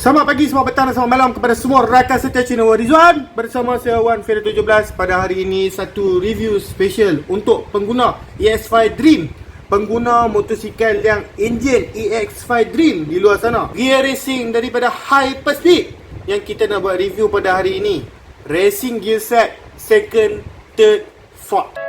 Selamat pagi, selamat petang dan selamat malam kepada semua rakan setia channel Rizwan. Bersama saya Wan Fira 17. Pada hari ini satu review special untuk pengguna EX5 Dream, pengguna motosikal yang enjin EX5 Dream di luar sana. Gear racing daripada Hyperspeed yang kita nak buat review pada hari ini. Racing gear set second, third, fourth.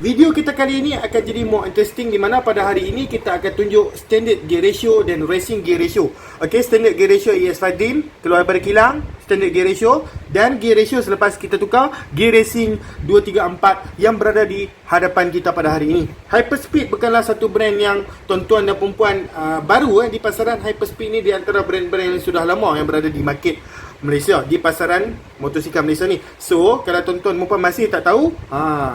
Video kita kali ini akan jadi more interesting, di mana pada hari ini kita akan tunjuk standard gear ratio dan racing gear ratio. Okey, standard gear ratio EX5 Dream keluar daripada kilang, standard gear ratio, dan gear ratio selepas kita tukar gear racing 234 yang berada di hadapan kita pada hari ini. Hyperspeed bukanlah satu brand yang tuan-tuan dan perempuan baru di pasaran. Hyperspeed ni di antara brand-brand yang sudah lama yang berada di market Malaysia, di pasaran motosikal Malaysia ni. So, kalau tuan-tuan perempuan masih tak tahu,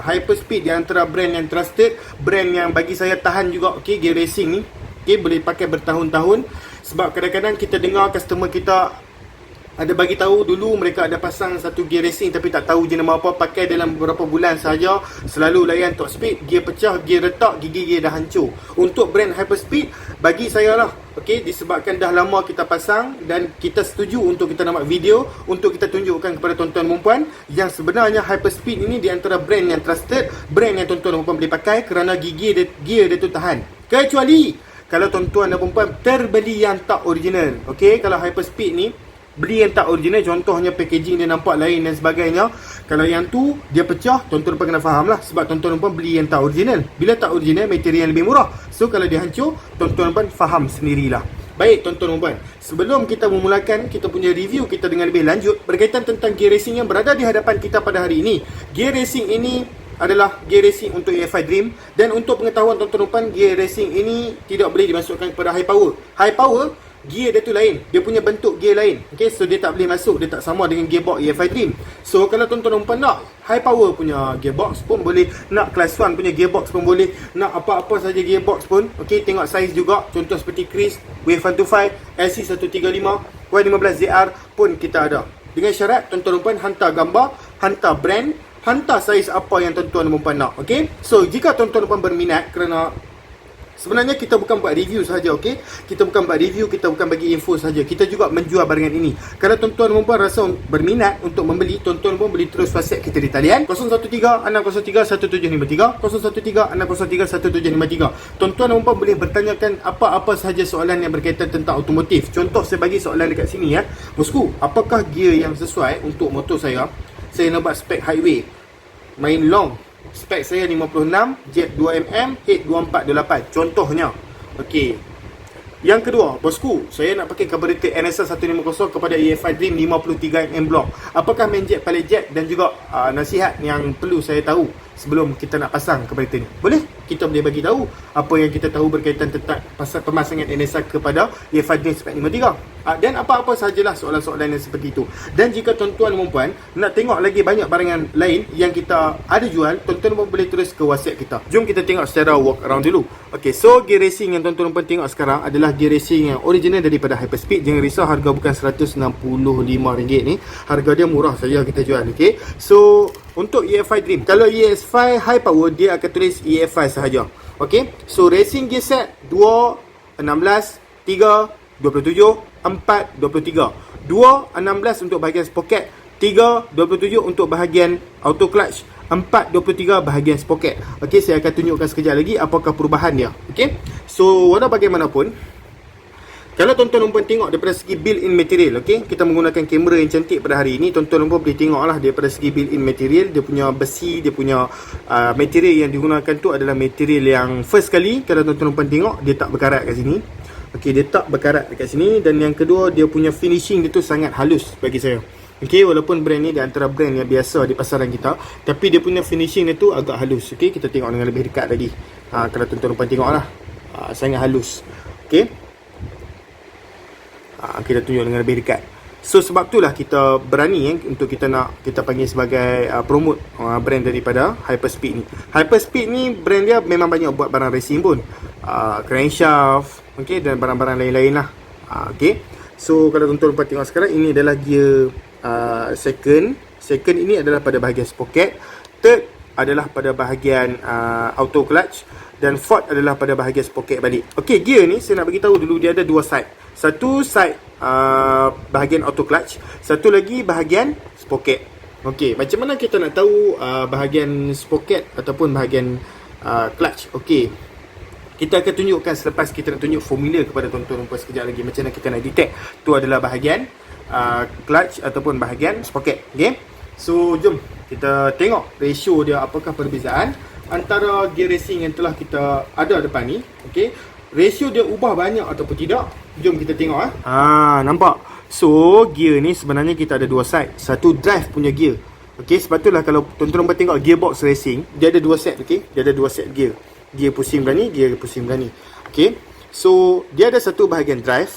Hyperspeed di antara brand yang trusted, brand yang bagi saya tahan juga, okey, gear racing ni. Okey, boleh pakai bertahun-tahun. Sebab kadang-kadang kita dengar customer kita ada bagi tahu dulu mereka ada pasang satu gear racing tapi tak tahu jenama apa, pakai dalam beberapa bulan saja, selalu layan top speed, gear pecah, gear retak, gigi gear dah hancur. Untuk brand Hyperspeed, bagi saya lah, okey, disebabkan dah lama kita pasang dan kita setuju untuk kita nak buat video untuk kita tunjukkan kepada tuan-tuan dan perempuan yang sebenarnya Hyperspeed ini di antara brand yang trusted, brand yang tuan-tuan dan perempuan boleh pakai kerana gigi gear dia tu tahan. Kecuali kalau tuan-tuan dan perempuan terbeli yang tak original. Okey, kalau Hyperspeed ni beli yang tak original, contohnya packaging dia nampak lain dan sebagainya, kalau yang tu dia pecah, tuan-tuan kena faham lah. Sebab tuan-tuan pun beli yang tak original. Bila tak original, material yang lebih murah. So kalau dia hancur, tuan-tuan pun faham sendirilah. Baik tuan-tuan puan, sebelum kita memulakan kita punya review kita dengan lebih lanjut berkaitan tentang gear racing yang berada di hadapan kita pada hari ini. Gear racing ini adalah gear racing untuk EX5 Dream, dan untuk pengetahuan tuan-tuan puan, gear racing ini tidak boleh dimasukkan kepada high power. High power, gear dia tu lain, dia punya bentuk gear lain. Okay, so dia tak boleh masuk, dia tak sama dengan gearbox EX5 Dream. So kalau tuan-tuan puan nak high power punya gearbox pun boleh, nak class 1 punya gearbox pun boleh, nak apa-apa saja gearbox pun, okay, tengok saiz juga. Contoh seperti Chris, Wave 125, LC135, Y15ZR pun kita ada. Dengan syarat tuan-tuan puan hantar gambar, hantar brand, hantar saiz apa yang tuan-tuan dan puan nak. Okay, so jika tuan-tuan dan puan berminat, kerana sebenarnya kita bukan buat review saja, okey? Kita bukan buat review, kita bukan bagi info saja. Kita juga menjual barangan ini. Kalau tuan-tuan dan puan rasa berminat untuk membeli, tuan-tuan pun boleh terus WhatsApp kita di talian 013-603-1753, 013-603-1753. Tuan-tuan dan puan boleh bertanyakan apa-apa sahaja soalan yang berkaitan tentang automotif. Contoh saya bagi soalan dekat sini ya. Bosku, apakah gear yang sesuai untuk motor saya? Saya nak buat spek highway, main long. Spek saya 56, jet 2mm, head 2428 contohnya. Okey. Yang kedua, bosku, saya nak pakai carburetor NSR 150 kepada EX5 Dream 53mm block. Apakah main jet, pilot jet, dan juga nasihat yang perlu saya tahu sebelum kita nak pasang carburetor ni? Boleh? Kita boleh bagi tahu apa yang kita tahu berkaitan tentang pemasangan NSR kepada EX5 Dream spek 53. Dan apa-apa sajalah soalan-soalan yang seperti itu. Dan jika tuan-tuan dan puan nak tengok lagi banyak barangan lain yang kita ada jual, tuan-tuan pun boleh terus ke WhatsApp kita. Jom kita tengok secara walk around dulu. Okey, so gear racing yang tuan-tuan dan puan tengok sekarang adalah gear racing yang original daripada Hyperspeed. Jangan risau, harga bukan RM165 ni. Harga dia murah saja kita jual. Okey, so untuk EX5 Dream, kalau EX5 high power, dia akan tulis EX5 sahaja. Okey, so racing gear set 2, 16, 3, 27, 4, 23. 2, 16 untuk bahagian sprocket, 3, 27 untuk bahagian auto clutch, 4, 23 bahagian sprocket. Okey, saya akan tunjukkan sekejap lagi apakah perubahan dia. Okey, so walau bagaimanapun, kalau tuan-tuan dan puan tengok daripada segi built-in material, okey, kita menggunakan kamera yang cantik pada hari ini. Tuan-tuan dan puan boleh tengoklah daripada segi built-in material, dia punya besi, dia punya material yang digunakan tu adalah material yang first kali, kalau tuan-tuan dan puan tengok, dia tak berkarat kat sini. Okey, dia tak berkarat dekat sini. Dan yang kedua, dia punya finishing dia tu sangat halus bagi saya. Okey, walaupun brand ni di antara brand yang biasa di pasaran kita, tapi dia punya finishing dia tu agak halus. Okey, kita tengok dengan lebih dekat lagi. Kalau tuan-tuan dan puan tengoklah, sangat halus. Okey, kita tunjuk dengan lebih dekat. So sebab itulah kita berani untuk kita nak, kita panggil sebagai promote brand daripada Hyperspeed ni. Hyperspeed ni brand dia memang banyak buat barang racing pun, crankshaft, okey, dan barang-barang lain-lain lah. Okey, so kalau tuan-tuan tengok sekarang, ini adalah gear second. Second ini adalah pada bahagian sprocket. Third adalah pada bahagian auto clutch, dan Ford adalah pada bahagian sprocket balik. Okey, gear ni saya nak bagi tahu dulu dia ada dua side. Satu side bahagian auto clutch, satu lagi bahagian sprocket. Okey, macam mana kita nak tahu bahagian sprocket ataupun bahagian clutch? Okey, kita akan tunjukkan selepas kita nak tunjuk formula kepada tuan-tuan dan puan sekejap lagi macam mana kita nak detect tu adalah bahagian clutch ataupun bahagian sprocket. Okey, so jom kita tengok ratio dia, apakah perbezaan antara gear racing yang telah kita ada depan ni. Okey, ratio dia ubah banyak ataupun tidak, jom kita tengok. Nampak? So gear ni sebenarnya kita ada dua side. Satu drive punya gear. Okey, sebab itulah kalau tuan-tuan tengok gearbox racing, dia ada dua set. Okey, dia ada dua set gear. Gear pusing belah ni, gear pusing belah ni. Okey, so dia ada satu bahagian drive,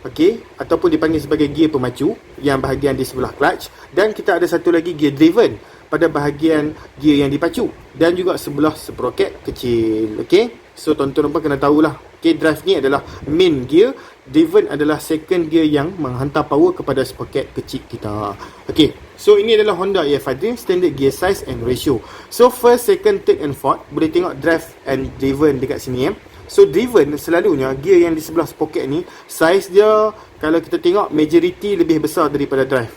okey, ataupun dipanggil sebagai gear pemacu yang bahagian di sebelah clutch, dan kita ada satu lagi gear driven pada bahagian gear yang dipacu dan juga sebelah sprocket kecil. Okey, so tuan-tuan kena tahulah. Okey, drive ni adalah main gear, driven adalah second gear yang menghantar power kepada sprocket kecil kita. Okey, so ini adalah Honda EF5 Dream standard gear size and ratio. So first, second, third and fourth, boleh tengok drive and driven dekat sini. So driven selalunya gear yang di sebelah sprocket ni, size dia kalau kita tengok majority lebih besar daripada drive.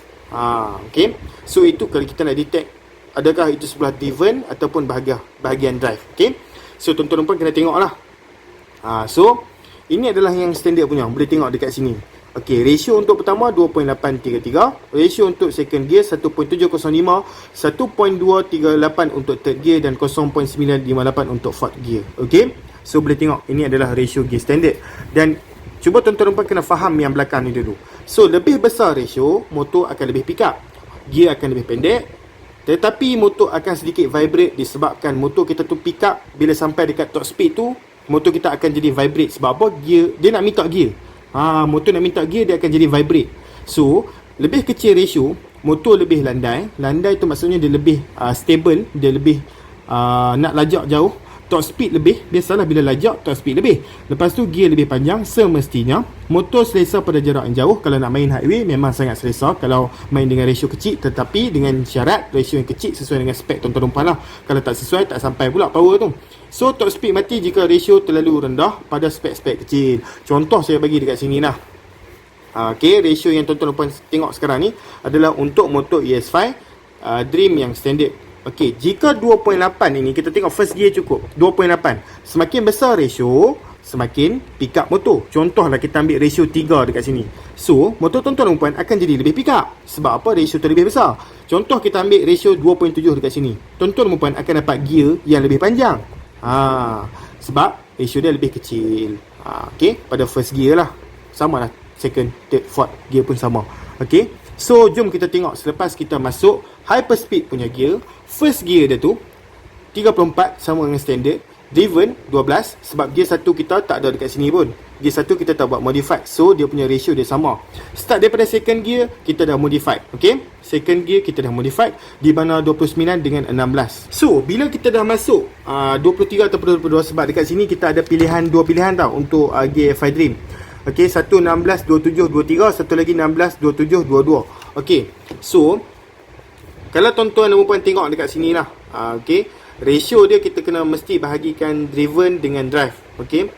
Okey, so itu kalau kita nak detect adakah itu sebelah driven ataupun bahagian drive. Okey, so tuan-tuan pun kena tengok lah. So ini adalah yang standard punya, boleh tengok dekat sini. Okey, ratio untuk pertama 2.833, ratio untuk second gear 1.705, 1.238 untuk third gear dan 0.958 untuk fourth gear. Okey, so boleh tengok ini adalah ratio gear standard. Dan cuba tuan-tuan kena faham yang belakang ni dulu. So lebih besar ratio, motor akan lebih pick up, gear akan lebih pendek, tetapi motor akan sedikit vibrate disebabkan motor kita tu pick up bila sampai dekat top speed tu, motor kita akan jadi vibrate. Sebab apa? Gear, dia nak minta gear. Motor nak minta gear, dia akan jadi vibrate. So lebih kecil ratio, motor lebih landai. Landai tu maksudnya dia lebih stable, dia lebih nak lajak jauh. Top speed lebih, biasalah bila lajak top speed lebih. Lepas tu gear lebih panjang semestinya. Motor selesa pada jarak yang jauh. Kalau nak main highway memang sangat selesa kalau main dengan ratio kecil, tetapi dengan syarat ratio yang kecil sesuai dengan spek tuan-tuan rumpan lah. Kalau tak sesuai, tak sampai pula power tu. So top speed mati jika ratio terlalu rendah pada spek-spek kecil. Contoh saya bagi dekat sini lah. Okey, ratio yang tuan-tuan rumpan tengok sekarang ni adalah untuk motor ES5 Dream yang standard. Okey, jika 2.8 ini kita tengok first gear cukup 2.8. Semakin besar ratio, semakin pick up motor. Contohlah kita ambil ratio 3 dekat sini. So, motor tuan-tuan dan puan akan jadi lebih pick up. Sebab apa? Ratio tu lebih besar. Contoh kita ambil ratio 2.7 dekat sini. Tuan-tuan dan puan akan dapat gear yang lebih panjang. Sebab ratio dia lebih kecil. Okey, pada first gear lah. Sama lah second, third, fourth gear pun sama. Okey, so jom kita tengok selepas kita masuk hyper speed punya gear. First gear dia tu 34 sama dengan standard, driven 12 sebab gear 1 kita tak ada dekat sini pun. Gear 1 kita tak buat modified, so dia punya ratio dia sama. Start daripada second gear kita dah modified. Okey, second gear kita dah modified di mana 29 dengan 16. So bila kita dah masuk 23 ataupun 22, sebab dekat sini kita ada pilihan, dua pilihan tau untuk gear F5 Dream. Okey, satu 16 27 23, satu lagi 16 27 22. Okey, so kalau tuan-tuan dan puan tengok dekat sini lah, okey, ratio dia kita kena mesti bahagikan driven dengan drive. Okey,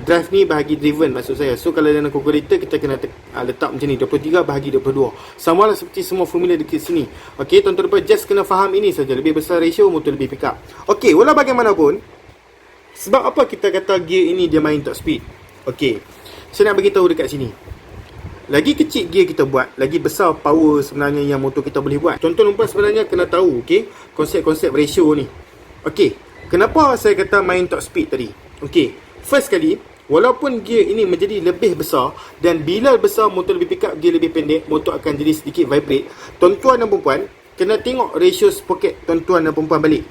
drive ni bahagi driven maksud saya. So kalau dalam calculator kita kena letak macam ni, 23 bahagi 22. Sama lah seperti semua formula dekat sini. Okey, tuan-tuan dan puan just kena faham ini saja. Lebih besar ratio, motor lebih pick up. Okey, walau bagaimanapun, sebab apa kita kata gear ini dia main top speed? Okey, saya nak bagi tahu dekat sini. Lagi kecil gear kita buat, lagi besar power sebenarnya yang motor kita boleh buat. Tuan-tuan dan puan sebenarnya kena tahu, okey, konsep-konsep ratio ni. Okey, kenapa saya kata main top speed tadi? Okey, first kali, walaupun gear ini menjadi lebih besar dan bila besar motor lebih pick up, gear lebih pendek, motor akan jadi sedikit vibrate. Tuan-tuan dan puan kena tengok ratio sprocket tuan-tuan dan puan balik.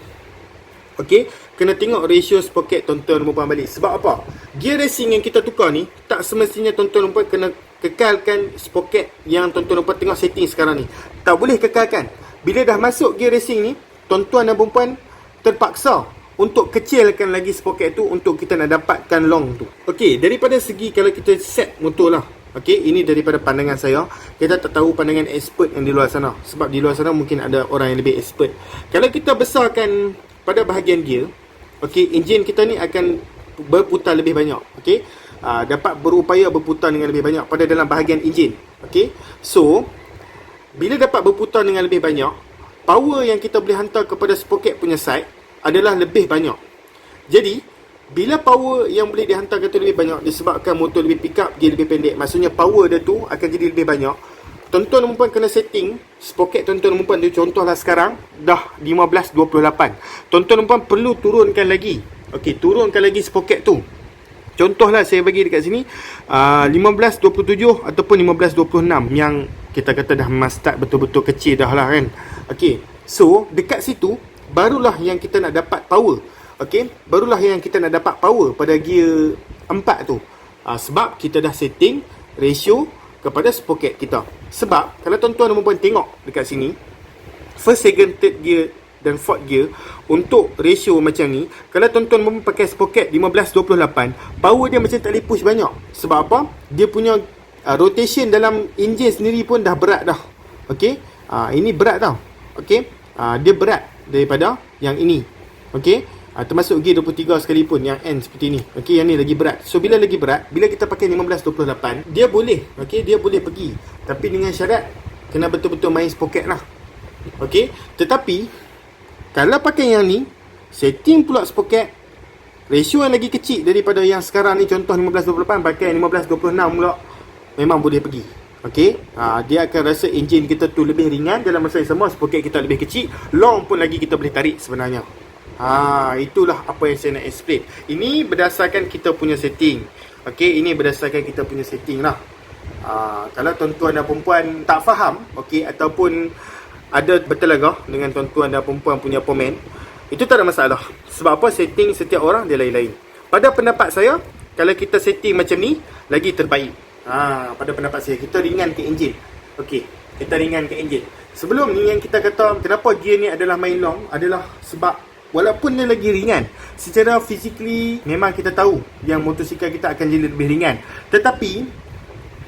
Okey, kena tengok ratio sprocket tuan-tuan dan puan balik. Sebab apa? Gear racing yang kita tukar ni tak semestinya tuan-tuan dan puan kena kekalkan sprocket yang tuan-tuan dan puan tengok setting sekarang ni. Tak boleh kekalkan. Bila dah masuk gear racing ni, tuan-tuan dan puan terpaksa untuk kecilkan lagi sprocket tu untuk kita nak dapatkan long tu. Okey, daripada segi kalau kita set motor lah. Okey, ini daripada pandangan saya. Kita tak tahu pandangan expert yang di luar sana. Sebab di luar sana mungkin ada orang yang lebih expert. Kalau kita besarkan pada bahagian gear, okey, enjin kita ni akan berputar lebih banyak, okey. Dapat berupaya berputar dengan lebih banyak pada dalam bahagian enjin, okey. So bila dapat berputar dengan lebih banyak, power yang kita boleh hantar kepada sprocket punya side adalah lebih banyak. Jadi bila power yang boleh dihantarkan tu lebih banyak disebabkan motor lebih pick up, gear lebih pendek, maksudnya power dia tu akan jadi lebih banyak. Tuan-tuan dan puan kena setting sprocket tuan-tuan dan puan tu, contohlah sekarang dah 15-28. Tuan-tuan dan puan perlu turunkan lagi. Okey, turunkan lagi sprocket tu. Contohlah saya bagi dekat sini 15-27 ataupun 15-26 yang kita kata dah memang start betul-betul kecil dah lah kan. Okey, so dekat situ barulah yang kita nak dapat power. Okey, barulah yang kita nak dapat power pada gear 4 tu. Sebab kita dah setting ratio kepada sprocket kita. Sebab kalau tuan-tuan dan puan tengok dekat sini, first, second, third gear dan fourth gear untuk ratio macam ni, kalau tuan-tuan dan puan pakai sprocket 15-28, power dia macam tak boleh push banyak. Sebab apa? Dia punya rotation dalam enjin sendiri pun dah berat dah. Okey, ini berat tau. Okey, dia berat daripada yang ini. Okey, termasuk gear 23 sekalipun yang end seperti ni. Okey, yang ni lagi berat. So bila lagi berat, bila kita pakai 15-28, dia boleh, okey, dia boleh pergi. Tapi dengan syarat kena betul-betul main sprocket lah. Okey, tetapi kalau pakai yang ni, setting pula sprocket ratio yang lagi kecil daripada yang sekarang ni, contoh 15-28 pakai 15-26 pula, memang boleh pergi. Okey, dia akan rasa enjin kita tu lebih ringan dalam masa yang sama, sprocket kita lebih kecil, long pun lagi kita boleh tarik sebenarnya. Itulah apa yang saya nak explain. Ini berdasarkan kita punya setting. Okey, ini berdasarkan kita punya setting lah. Kalau tuan-tuan dan perempuan tak faham, okey, ataupun ada bertelagah dengan tuan-tuan dan perempuan punya komen, itu tak ada masalah. Sebab apa? Setting setiap orang dia lain-lain. Pada pendapat saya, kalau kita setting macam ni, lagi terbaik. Pada pendapat saya, kita ringan ke enjin. Okey, kita ringan ke enjin. Sebelum ni yang kita kata kenapa gear ni adalah main long, adalah sebab walaupun dia lagi ringan, secara physically memang kita tahu yang motosikal kita akan jadi lebih ringan. Tetapi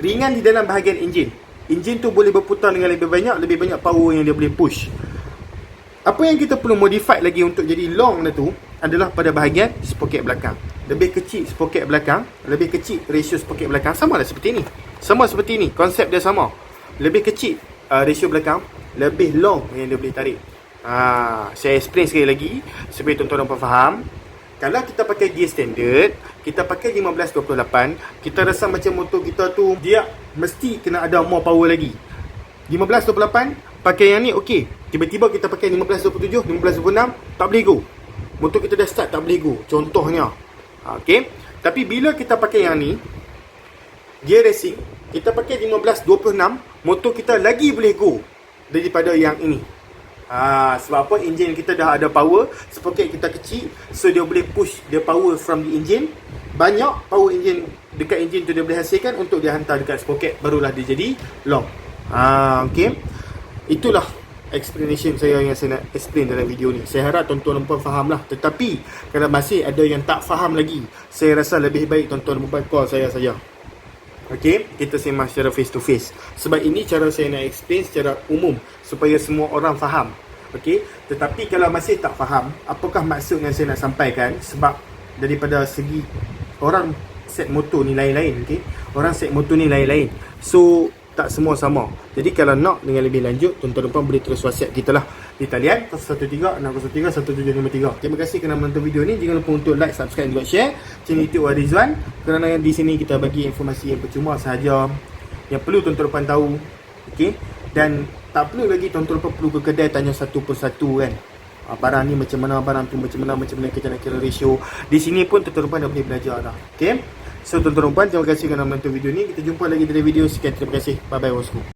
ringan di dalam bahagian enjin. Enjin tu boleh berputar dengan lebih banyak power yang dia boleh push. Apa yang kita perlu modify lagi untuk jadi long tu adalah pada bahagian sprocket belakang. Lebih kecil sprocket belakang, lebih kecil ratio sprocket belakang, sama lah seperti ni. Sama seperti ni, konsep dia sama. Lebih kecil ratio belakang, lebih long yang dia boleh tarik. Saya explain sekali lagi supaya tuan-tuan dapat faham. Kalau kita pakai gear standard, kita pakai 15-28, kita rasa macam motor kita tu dia mesti kena ada more power lagi. 15-28 pakai yang ni okey. Tiba-tiba kita pakai 15-27, 15-26, tak boleh go. Motor kita dah start tak boleh go. Contohnya. Okey. Tapi bila kita pakai yang ni, gear racing, kita pakai 15-26, motor kita lagi boleh go daripada yang ini. Sebab apa? Enjin kita dah ada power, sprocket kita kecil, so dia boleh push the power from the engine. Banyak power engine dekat enjin tu dia boleh hasilkan untuk dia hantar dekat sprocket, barulah dia jadi long. Okay, itulah explanation saya yang saya nak explain dalam video ni. Saya harap tuan-tuan dan puan faham lah. Tetapi kalau masih ada yang tak faham lagi, saya rasa lebih baik tuan-tuan dan puan call saya saja. Okay, kita sembang secara face to face. Sebab ini cara saya nak explain secara umum supaya semua orang faham. Okay, tetapi kalau masih tak faham apakah maksud yang saya nak sampaikan, sebab daripada segi orang set motor ni lain-lain. Okay, orang set motor ni lain-lain, so tak semua sama. Jadi kalau nak dengan lebih lanjut, tuan-tuan dan puan boleh terus WhatsApp kita lah di talian 013-603-1753. Terima kasih kerana menonton video ni. Jangan lupa untuk like, subscribe dan juga share channel YouTube Rizwan, kerana di sini kita bagi informasi yang percuma sahaja yang perlu tuan-tuan dan puan tahu. Okey, dan tak perlu lagi tuan-tuan dan puan perlu ke kedai tanya satu persatu kan, barang ni macam mana, barang tu macam mana kita nak kira ratio. Di sini pun tuan-tuan dan puan dah boleh belajar dah. Okey, so tuan-tuan dan puan, terima kasih kerana menonton video ni. Kita jumpa lagi dalam video sekian. Terima kasih. Bye bye bosku.